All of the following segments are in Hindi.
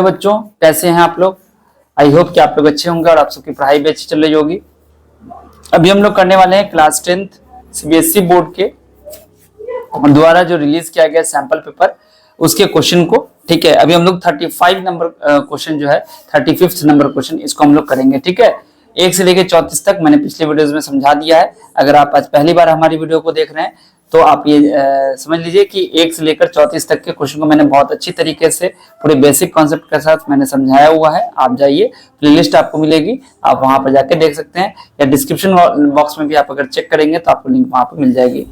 बच्चों, कैसे हैं आप लोग। आई होप कि आप लोग अच्छे होंगे और आप सबकी पढ़ाई भी अच्छी चल रही होगी। अभी हम लोग करने वाले हैं क्लास 10th सीबीएसई बोर्ड के द्वारा जो रिलीज किया गया सैंपल पेपर, उसके क्वेश्चन को। ठीक है, अभी हम लोग 35 नंबर क्वेश्चन जो है 35th नंबर क्वेश्चन, इसको हम लोग करेंगे। ठीक है, 1 से लेकर 34 तक मैंने पिछले वीडियोस में समझा दिया है। अगर आप आज पहली बार हमारी वीडियो को देख रहे हैं तो आप ये समझ लीजिए कि 1 से लेकर 34 तक के क्वेश्चन को मैंने बहुत अच्छी तरीके से पूरे बेसिक कॉन्सेप्ट के साथ मैंने समझाया हुआ है। आप जाइए, प्लेलिस्ट आपको मिलेगी, आप वहां पर जाके देख सकते हैं, या डिस्क्रिप्शन बॉक्स में भी आप अगर चेक करेंगे तो आपको लिंक वहां पर मिल जाएगी।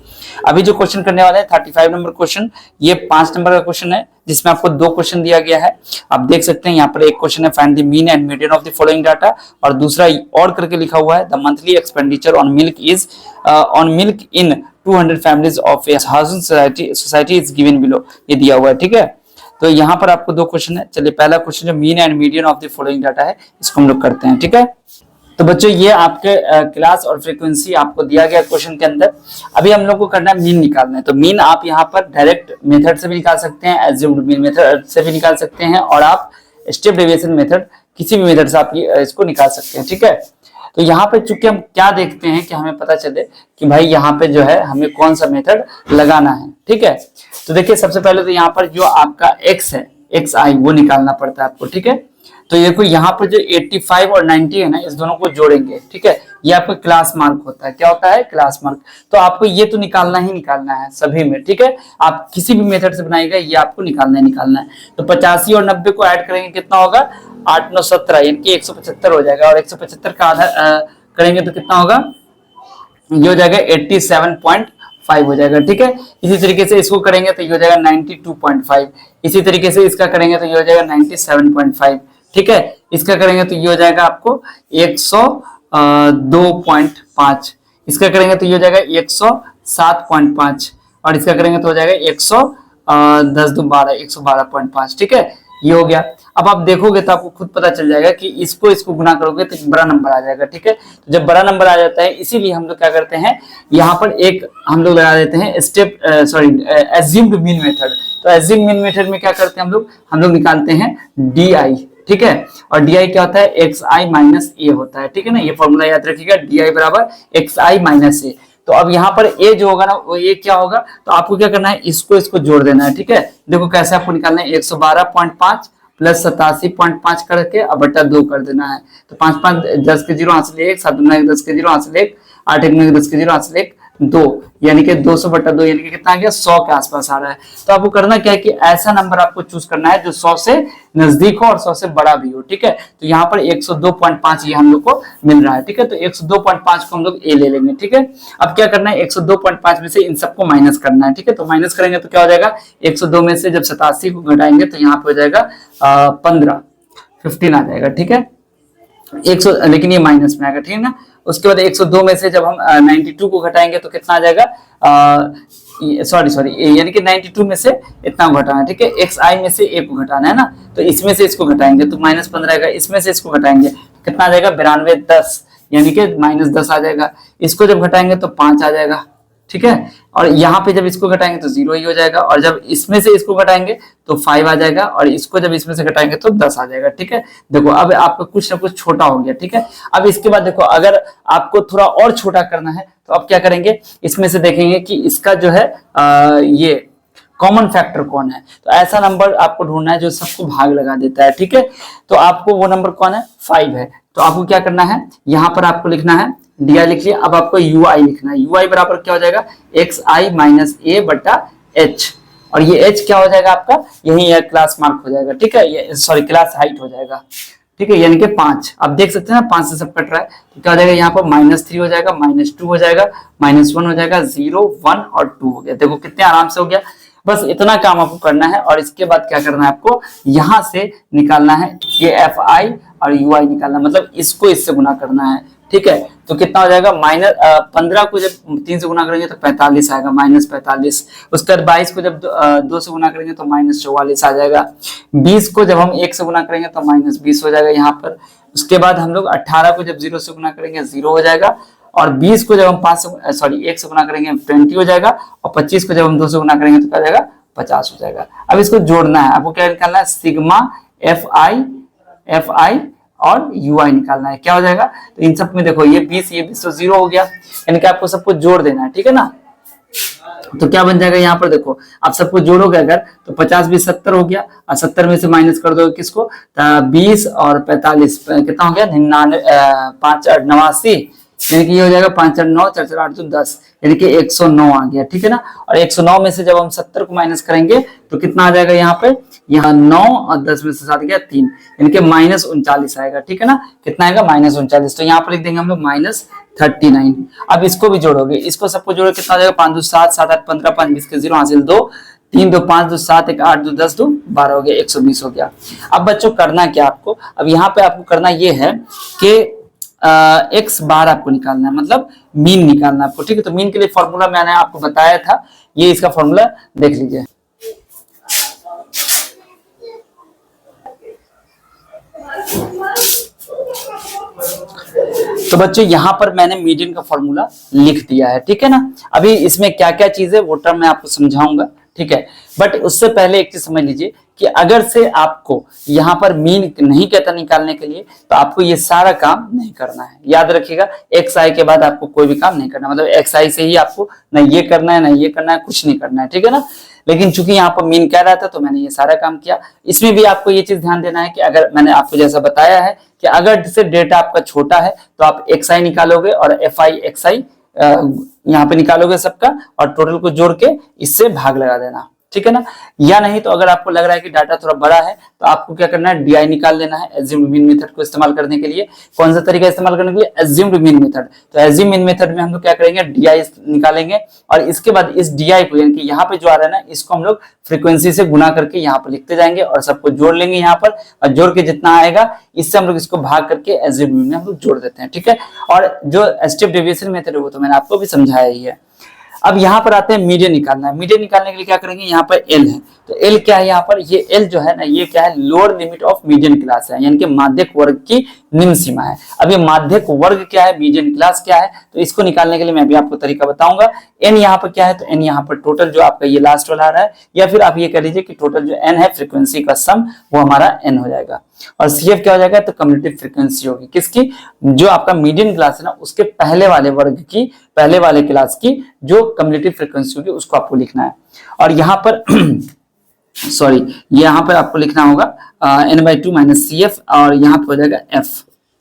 अभी जो क्वेश्चन करने वाले हैं 35 नंबर क्वेश्चन, ये 5 नंबर का क्वेश्चन है जिसमें आपको 2 क्वेश्चन दिया गया है। आप देख सकते हैं यहाँ पर एक क्वेश्चन है find the mean and median of the following data, और दूसरा और करके लिखा हुआ है the monthly expenditure on milk in 200 families of A housing society is given below, ये दिया हुआ है। ठीक है, तो यहाँ पर आपको 2 क्वेश्चन है। चलिए, पहला क्वेश्चन जो mean and median of the following data है, इसको हम लोग करते हैं। ठीक है, तो बच्चों ये आपके क्लास और फ्रीक्वेंसी आपको दिया गया क्वेश्चन के अंदर। अभी हम लोग को करना है मीन निकालना है। तो मीन आप यहाँ पर डायरेक्ट मेथड से भी निकाल सकते हैं, एज्यूम्ड मीन मेथड से भी निकाल सकते हैं, और आप स्टेप डेविएशन मेथड, किसी भी मेथड से आप इसको निकाल सकते हैं। ठीक है, तो यहाँ पे चूंकि हम क्या देखते हैं कि हमें पता चले कि भाई यहाँ पे जो है हमें कौन सा मेथड लगाना है। ठीक है, तो देखिए सबसे पहले तो यहाँ पर जो आपका x है, xi, वो निकालना पड़ता है आपको। ठीक है, तो देखो यहाँ पर जो 85 और 90 है ना, इस दोनों को जोड़ेंगे। ठीक है, ये आपका क्लास मार्क होता है। क्या होता है? Class mark. तो आपको ये तो निकालना ही निकालना है सभी में। ठीक है, आप किसी भी मेथड से बनाएगा, ये आपको निकालना ही निकालना है। तो 85 और 90 को ऐड करेंगे, कितना होगा? 8 9 17, यानी कि 175 हो जाएगा। और 175 का आधा करेंगे तो कितना होगा? ये हो जाएगा 87.5 हो जाएगा। ठीक है, इसी तरीके से इसको करेंगे तो ये हो जाएगा 92.5। इसी तरीके से इसका करेंगे तो ये हो जाएगा 97.5। ठीक है, इसका करेंगे तो ये हो जाएगा आपको 102.5। इसका करेंगे तो ये हो जाएगा 107.5, और इसका करेंगे तो हो जाएगा 112.5। ठीक है, ये हो गया। अब आप देखोगे तो आपको खुद पता चल जाएगा कि इसको गुना करोगे तो बड़ा नंबर आ जाएगा। ठीक है, तो जब बड़ा नंबर आ जाता है, इसीलिए हम लोग क्या करते हैं, यहाँ पर एक हम लोग लगा देते हैं स्टेप एज्यूम्ड मीन मेथड। तो एज्यूम्ड मीन मेथड में क्या करते हैं हम लोग निकालते हैं DI। ठीक है, और DI क्या होता है? XI माइनस A होता है। ठीक है ना, ये फॉर्मूला याद रखिएगा, DI बराबर XI माइनस A। तो अब यहाँ पर A जो होगा ना, वो ये क्या होगा? तो आपको क्या करना है, इसको जोड़ देना है। ठीक है, देखो कैसे आपको निकालना है, 112.5 प्लस 87.5 करके अब बटा 2 कर देना है। तो 5 5 10 के 0 हासिल 1, 7 9 10 के 0 हासिल 1, 8 1 10 के 0 हासिल 1, 2, यानी कि 200 बटा 2, यानी कि कितना आ गया? 100 के आसपास आ रहा है। तो आपको करना क्या है कि ऐसा नंबर आपको चूज करना है जो 100 से नजदीक हो और 100 से बड़ा भी हो। ठीक है, तो यहाँ पर 102.5 ये हम लोग को मिल रहा है। ठीक है, तो 102.5 को हम लोग A ले लेंगे। ठीक है, अब क्या करना है, 102.5 में से इन सबको माइनस करना है। ठीक है, तो माइनस करेंगे तो क्या हो जाएगा? 102 में से जब 87 को घटाएंगे तो यहाँ पे हो जाएगा 15 आ जाएगा। ठीक है, 100, लेकिन ये माइनस में आएगा। ठीक है ना, उसके बाद 102 में से जब हम 92 को घटाएंगे तो कितना आ जाएगा? सॉरी, यानी कि 92 में से इतना घटाना है। ठीक है, XI में से A को घटाना है ना, तो इसमें से इसको घटाएंगे तो -15 आएगा। इसमें से इसको घटाएंगे कितना आ जाएगा? 92 10, यानी कि -10 आ जाएगा। इसको जब घटाएंगे तो 5 आ जाएगा। ठीक है, और यहाँ पे जब इसको घटाएंगे तो 0 ही हो जाएगा, और जब इसमें से इसको घटाएंगे तो 5 आ जाएगा, और इसको जब इसमें से घटाएंगे तो 10 आ जाएगा। ठीक है, देखो अब आपका कुछ ना कुछ छोटा हो गया। ठीक है, अब इसके बाद देखो, अगर आपको थोड़ा और छोटा करना है तो अब क्या करेंगे, इसमें से देखेंगे कि इसका जो है ये कॉमन फैक्टर कौन है। तो ऐसा नंबर आपको ढूंढना है जो सबको भाग लगा देता है। ठीक है, तो आपको वो नंबर कौन है? 5 है। तो आपको क्या करना है, यहाँ पर आपको लिखना है DI लिख लिया। अब आपको UI लिखना है। UI बराबर क्या हो जाएगा? XI माइनस A बटा H, और ये H क्या हो जाएगा आपका? यही क्लास मार्क हो जाएगा। ठीक है, ये सॉरी क्लास हाइट हो जाएगा। ठीक है, यानी कि 5। आप देख सकते हैं ना, 5 से सब कट रहा है, तो क्या हो जाएगा? यहाँ पर -3 हो जाएगा, -2 हो जाएगा, -1 हो जाएगा, 0 1 और 2 हो गया। देखो कितने आराम से हो गया। बस इतना काम आपको करना है, और इसके बाद क्या करना है आपको? यहाँ से निकालना है ये FI और UI निकालना, मतलब इसको इससे गुना करना है। ठीक है, तो कितना हो जाएगा? 15 को जब 3 से गुना करेंगे तो 45 आएगा, -45। उसके बाद 22 को जब 2 से गुना करेंगे तो -44 आ जाएगा। 20 को जब हम 1 से गुना करेंगे तो -20 हो जाएगा यहाँ पर। उसके बाद हम लोग 18 को जब 0 से गुना करेंगे 0 हो जाएगा, और 20 को जब हम 1 से गुना करेंगे 20 हो जाएगा, और 25 को जब हम 2 से गुना करेंगे तो क्या हो जाएगा? 50 हो जाएगा। अब इसको जोड़ना है, आपको क्या निकालना है? सिग्मा एफ आई और यू आई निकालना है। क्या हो जाएगा, तो इन सब में देखो ये 20 तो 0 हो गया, यानी कि आपको सबको जोड़ देना है, ठीक है ना। तो क्या बन जाएगा यहाँ पर देखो, आप सबको जोड़ोगे अगर तो 50 20 70 हो गया, और 70 में से माइनस कर दो किसको, 20 और 45 कितना हो गया, 5 8 89, यानी कि ये हो जाएगा 5 8 9 4 4 8 2 10, यानी कि 109 आ गया, ठीक है ना। और 109 में से जब हम 70 को माइनस करेंगे तो कितना आ जाएगा यहाँ पे, यहाँ 9 और 10 में से 7 गया 3, यानी कि -39 आएगा, ठीक है ना। कितना आएगा, -39। तो यहाँ पर लिख देंगे हम लोग -39। अब इसको भी जोड़ोगे, इसको सबको जोड़ो कितना आ जाएगा, 5 2 7 7 8 15 5 20 के 0 हासिल 2 3 2 5 2 7 1 8 2 10 2 12 हो गया, 120 हो गया। अब बच्चों करना क्या आपको, अब यहाँ पे आपको करना ये है कि एक्स बार आपको निकालना है, मतलब मीन निकालना है आपको, ठीक है। तो मीन के लिए फॉर्मूला मैंने आपको बताया था, ये इसका फॉर्मूला देख लीजिए। तो बच्चों यहाँ पर मैंने मीडियन का फॉर्मूला लिख दिया है, ठीक है ना। अभी इसमें क्या क्या चीज है वो टर्म मैं आपको समझाऊंगा, ठीक है। बट उससे पहले एक चीज समझ लीजिए कि अगर से आपको यहाँ पर मीन नहीं कहता निकालने के लिए, तो आपको ये सारा काम नहीं करना है। याद रखिएगा, एक्स आई के बाद आपको कोई भी काम नहीं करना, मतलब एक्स आई से ही आपको ना ये करना है ना ये करना है, कुछ नहीं करना है, ठीक है ना। लेकिन चूंकि यहाँ पर मीन कह रहा था तो मैंने ये सारा काम किया। इसमें भी आपको ये चीज ध्यान देना है कि अगर मैंने आपको जैसा बताया है कि अगर जैसे डेटा आपका छोटा है तो आप एक्स आई निकालोगे और एफ आई एक्स आई यहाँ पे निकालोगे सबका, और टोटल को जोड़ के इससे भाग लगा देना, ठीक है ना। या नहीं तो अगर आपको लग रहा है कि डाटा थोड़ा बड़ा है तो आपको क्या करना है, डीआई निकाल लेना है एज्यूम्ड मीन मेथड को इस्तेमाल करने के लिए। कौन सा तरीका इस्तेमाल करने के लिए, एज्यूम्ड मीन मेथड। तो एज्यूम मीन मेथड में हम लोग क्या करेंगे, डीआई निकालेंगे, और इसके बाद इस डीआई को, यानी कि यहाँ पे जो आ रहा है ना, इसको हम लोग फ्रीक्वेंसी से गुना करके यहाँ पर लिखते जाएंगे और सबको जोड़ लेंगे यहाँ पर, और जोड़ के जितना आएगा इससे हम लोग इसको भाग करके एज्यूम मीन में हम लोग जोड़ देते हैं, ठीक है। और जो स्टेप डेविएशन मेथड है वो तो मैंने आपको भी समझाया ही है। अब यहाँ पर आते हैं मीडियन निकालना है। मीडियन निकालने के लिए क्या करेंगे, यहाँ पर एल है, तो एल क्या है, यहाँ पर ये एल जो है ना, ये क्या है, lower limit of median class है, यानी कि माध्यक वर्ग की निम्न सीमा है। अब ये माध्यक वर्ग क्या है, मीडियन क्लास क्या है, तो इसको निकालने के लिए मैं भी आपको तरीका बताऊंगा। एन यहाँ पर क्या है, तो एन यहाँ पर टोटल जो आपका ये लास्ट वाला आ रहा है, या फिर आप ये कह लीजिए कि टोटल जो एन है फ्रीक्वेंसी का सम वो हमारा एन हो जाएगा। और सीएफ क्या हो जाएगा, तो कम्युलेटिव फ्रीक्वेंसी होगी किसकी, जो आपका मीडियन क्लास है ना उसके पहले वाले वर्ग की, पहले वाले क्लास की जो कम्युलेटिव फ्रीक्वेंसी होगी उसको आपको लिखना है। और यहाँ पर सॉरी, यहाँ पर आपको लिखना होगा n/2 माइनस CF, और यहाँ पे हो जाएगा F,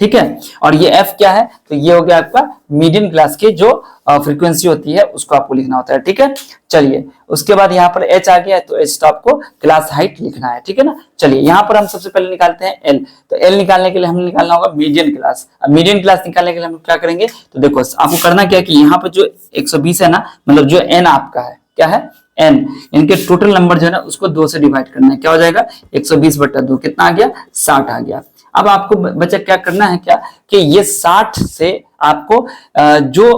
ठीक है। और ये F क्या है, तो ये हो गया आपका मीडियन क्लास की जो फ्रीक्वेंसी होती है उसको आपको लिखना होता है, ठीक है। चलिए उसके बाद यहाँ पर H आ गया, तो H तो आपको क्लास हाइट लिखना है, ठीक है ना। चलिए यहाँ पर हम सबसे पहले निकालते हैं L। तो L निकालने के लिए हमें निकालना होगा मीडियन क्लास। अब मीडियन क्लास निकालने के लिए हम क्या करेंगे, तो देखो आपको करना क्या है कि यहाँ पर जो 120 है ना, मतलब जो N आपका है, क्या है n, इनके टोटल नंबर जो है ना उसको 2 से डिवाइड करना है। क्या हो जाएगा, 120/2, कितना आ गया, 60 आ गया। अब आपको बच्चा क्या करना है, क्या कि ये 60 से आपको जो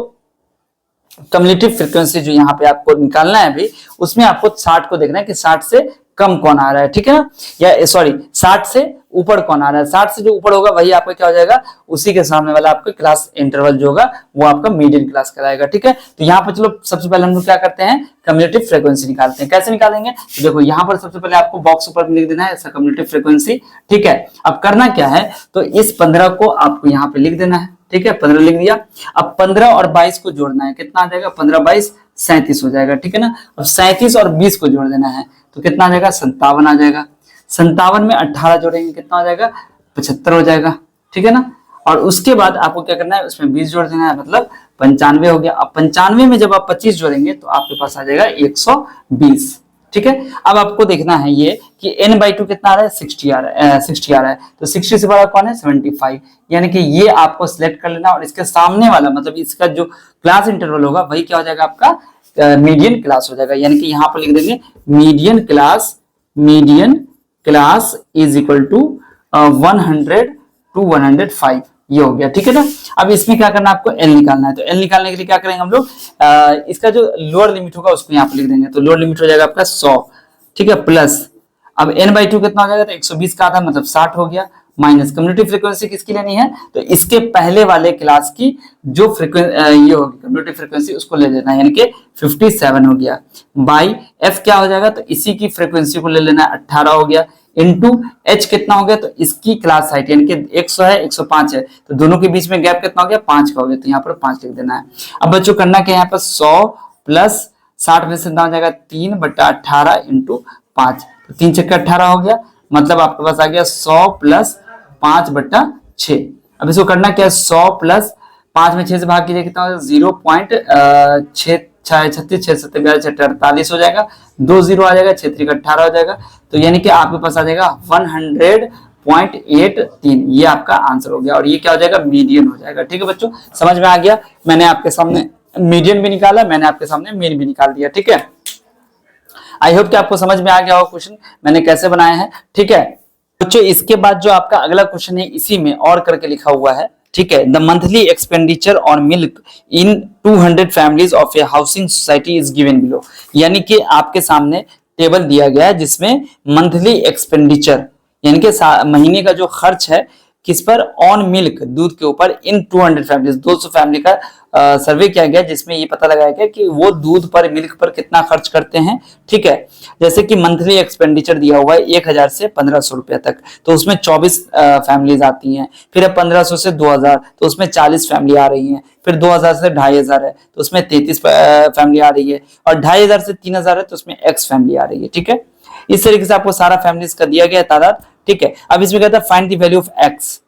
कम्युलेटिव फ्रीक्वेंसी जो यहाँ पे आपको निकालना है अभी, उसमें आपको 60 को देखना है कि 60 से कम कौन आ रहा है, ठीक है ना, या सॉरी 60 से ऊपर कौन आ रहा है। 60 से जो ऊपर होगा वही आपका क्या हो जाएगा, उसी के सामने वाला आपका क्लास इंटरवल जो होगा वो आपका मीडियन क्लास कहलाएगा, ठीक है। तो यहाँ पर चलो सबसे पहले हम लोग क्या करते हैं, कम्युलेटिव फ्रीक्वेंसी निकालते हैं। कैसे निकालेंगे, तो देखो यहाँ पर सबसे पहले आपको बॉक्स ऊपर में लिख देना है ऐसा कम्युलेटिव फ्रीक्वेंसी, ठीक है। अब करना क्या है, तो इस 15 को आपको यहाँ पे लिख देना है, ठीक है, 15 लिख दिया। अब 15 और 22 को जोड़ना है, कितना आ जाएगा, 15 22 37 हो जाएगा, ठीक है ना। अब 37 और 20 को जोड़ देना है, तो कितना आ जाएगा, 57 आ जाएगा। 57 में 18 जोड़ेंगे, कितना हो जाएगा, 75 हो जाएगा, ठीक है ना। और उसके बाद आपको क्या करना है, उसमें 20 जोड़ देना है, मतलब 95 हो गया। अब 95 में जब आप 25 जोड़ेंगे तो आपके पास आ जाएगा 120, ठीक है। अब आपको देखना है ये कि n/2 कितना आ रहा है, 60 आ रहा है, तो 60 से बड़ा कौन है, 75, यानी कि ये आपको सिलेक्ट कर लेना। और इसके सामने वाला मतलब इसका जो क्लास इंटरवल होगा वही क्या हो जाएगा, आपका मीडियन क्लास हो जाएगा। यानी कि यहाँ पर लिख देंगे median class is equal to 100 to 105, ये हो गया, ठीक है ना। अब इसमें क्या करना है, आपको एल निकालना है। तो एल निकालने के लिए क्या करेंगे हम लोग, इसका जो लोअर लिमिट होगा उसको यहाँ पे लिख देंगे। तो लोअर लिमिट हो जाएगा आपका 100, ठीक है, प्लस अब n/2 कितना हो जाएगा, तो 120 का आधा मतलब 60 हो गया, माइनस कम्युलेटिव फ्रीक्वेंसी किसकी लेनी है, तो इसके पहले वाले क्लास की जो फ्रीक्वेंसी ये होगी कम्युलेटिव फ्रीक्वेंसी उसको ले लेना है, यानी कि 57 हो गया, बाई एफ क्या हो जाएगा, तो इसी की फ्रीक्वेंसी को ले लेना है, 18 हो गया। इंटू h कितना हो गया, तो इसकी क्लास हाइट यानी कि 100 है 105 है, तो दोनों के बीच में गैप कितना हो गया 5 का हो गया, तो यहाँ पर 5 लिख देना है। अब बच्चों करना क्या है, यहाँ पर 100 प्लस 60 में से कितना हो जाएगा 3/18 इंटू 5, तो 3 छक्का 18 हो गया, मतलब आपके पास आ गया 100 प्लस 5/6। अब इसको करना क्या है, 100 प्लस 5 में 6 से भाग कीजिए कितना हो जाएगा 0.636 हो जाएगा, 2 0 आ जाएगा, 6 3 18 हो जाएगा, तो यानी कि आपके पास आ जाएगा 100.83, ये आपका आंसर हो गया और ये क्या हो जाएगा मीडियन हो जाएगा। ठीक है बच्चों, समझ में आ गया, मैंने आपके सामने मीडियन भी निकाला, मैंने आपके सामने मीन भी निकाल दिया। ठीक है, आई होप कि आपको समझ में आ गया होगा क्वेश्चन मैंने कैसे बनाए हैं। ठीक है बच्चों, इसके बाद जो आपका अगला क्वेश्चन है इसी में और करके लिखा हुआ है। ठीक है, the monthly expenditure on milk in 200 families of A housing society is given below, यानी कि आपके सामने टेबल दिया गया है जिसमें मंथली एक्सपेंडिचर यानी कि महीने का जो खर्च है किस पर, ऑन मिल्क दूध के ऊपर, इन 200 फैमिलीज 200 फैमिली का सर्वे किया गया जिसमें ये पता लगाया गया कि वो दूध पर मिल्क पर कितना खर्च करते हैं। ठीक है, जैसे कि मंथली एक्सपेंडिचर दिया हुआ है 1000 से 1500 रुपए तक, तो उसमें 24 फैमिलीज आती हैं, फिर 1500 से 2000 तो उसमें 40 फैमिली आ रही हैं, फिर 2000 से 2500 है तो उसमें 33 फैमिली आ रही है, और 2500 से 3000 है तो उसमें एक्स फैमिली आ रही है। ठीक है, इस तरीके से आपको सारा फैमिलीज का दिया गया तादाद। ठीक है, अब इसमें कहता है find the value of x,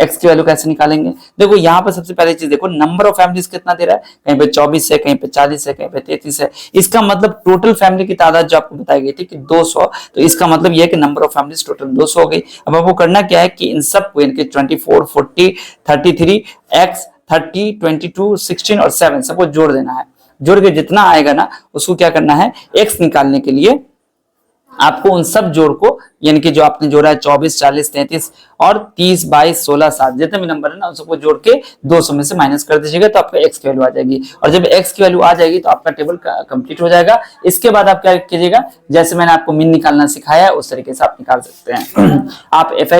x की वैल्यू कैसे निकालेंगे। देखो यहाँ पर सबसे पहले चीज देखो नंबर ऑफ फैमिलीज कितना दे रहा है, कहीं पे 24 है, कहीं पे 40 है, कहीं पे 33 है, इसका मतलब टोटल फैमिली की तादाद जो आपको बताई गई थी कि 200, तो इसका मतलब यह है कि नंबर ऑफ फैमिलीज टोटल 200 हो गई। अब आपको करना क्या है कि इन सबको इनके 24 40 33 x 30 22 16 और 7 सबको जोड़ देना है, जोड़ के जितना आएगा ना उसको क्या करना है, x निकालने के लिए आपको उन सब जोड़ को यानी कि जो आपने जोड़ा है 24 40 33 और 30 22 16 7 जितने भी नंबर है ना उन सबको जोड़ के 200 में से माइनस कर दीजिएगा तो आपका x की वैल्यू आ जाएगी, और जब x की वैल्यू आ जाएगी तो आपका टेबल कंप्लीट हो जाएगा। इसके बाद आप क्या कीजिएगा, जैसे मैंने आपको मीन निकालना सिखाया है उस तरीके से आप निकाल सकते हैं। आप एफ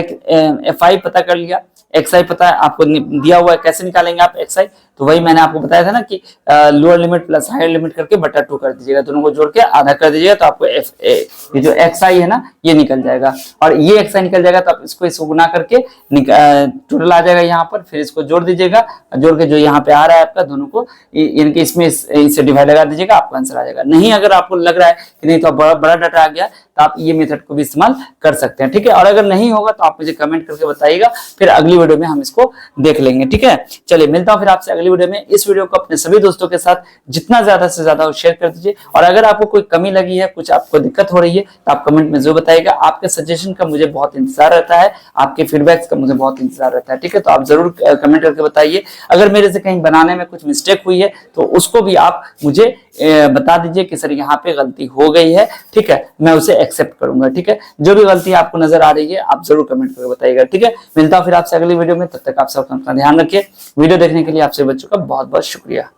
आई पता कर लिया, एक्स आई पता है आपको दिया हुआ है, कैसे निकालेंगे आप एक्स आई, तो वही मैंने आपको बताया था ना कि lower limit plus higher limit करके बटा 2 कर दीजिएगा, दोनों को जोड़ के आधा कर दीजिएगा तो आपको ये जो एक्स आई है ना ये निकल जाएगा, और ये एक्स आई निकल जाएगा तो आप इसको गुना करके टोटल आ जाएगा यहाँ पर, फिर इसको जोड़ दीजिएगा, जोड़ के जो यहाँ पे आ रहा है आपका दोनों को यानी कि इसमें इससे डिवाइड लगा दीजिएगा, आपका आंसर आ जाएगा। नहीं अगर आपको लग रहा है कि नहीं तो बड़ा डाटा आ गया तो आप ये मेथड को भी इस्तेमाल कर सकते हैं। ठीक है, और अगर नहीं होगा तो आप मुझे कमेंट करके बताइएगा, फिर अगली वीडियो में हम इसको देख लेंगे। ठीक है, चलिए मिलता हूं फिर आपसे अगली वीडियो में। इस वीडियो को अपने सभी दोस्तों के साथ जितना ज्यादा से ज्यादा शेयर कर दीजिए, और अगर आपको कोई कमी लगी है, कुछ आपको दिक्कत हो रही है तो आप कमेंट में जरूर बताइएगा। आपके सजेशन का मुझे बहुत इंतजार रहता है, आपके फीडबैक्स का मुझे बहुत इंतजार रहता है। ठीक है, तो आप जरूर कमेंट करके बताइए। अगर मेरे से कहीं बनाने में कुछ मिस्टेक हुई है तो उसको भी आप मुझे बता दीजिए कि सर यहाँ पे गलती हो गई है। ठीक है, मैं उसे एक्सेप्ट करूंगा। ठीक है, जो भी गलती आपको नजर आ रही है आप जरूर कमेंट करके बताइएगा। ठीक है, मिलता हूं फिर आपसे अगली वीडियो में, तब तक आप सब अपना ध्यान रखिए। वीडियो देखने के लिए आपसे बच्चों का बहुत बहुत शुक्रिया।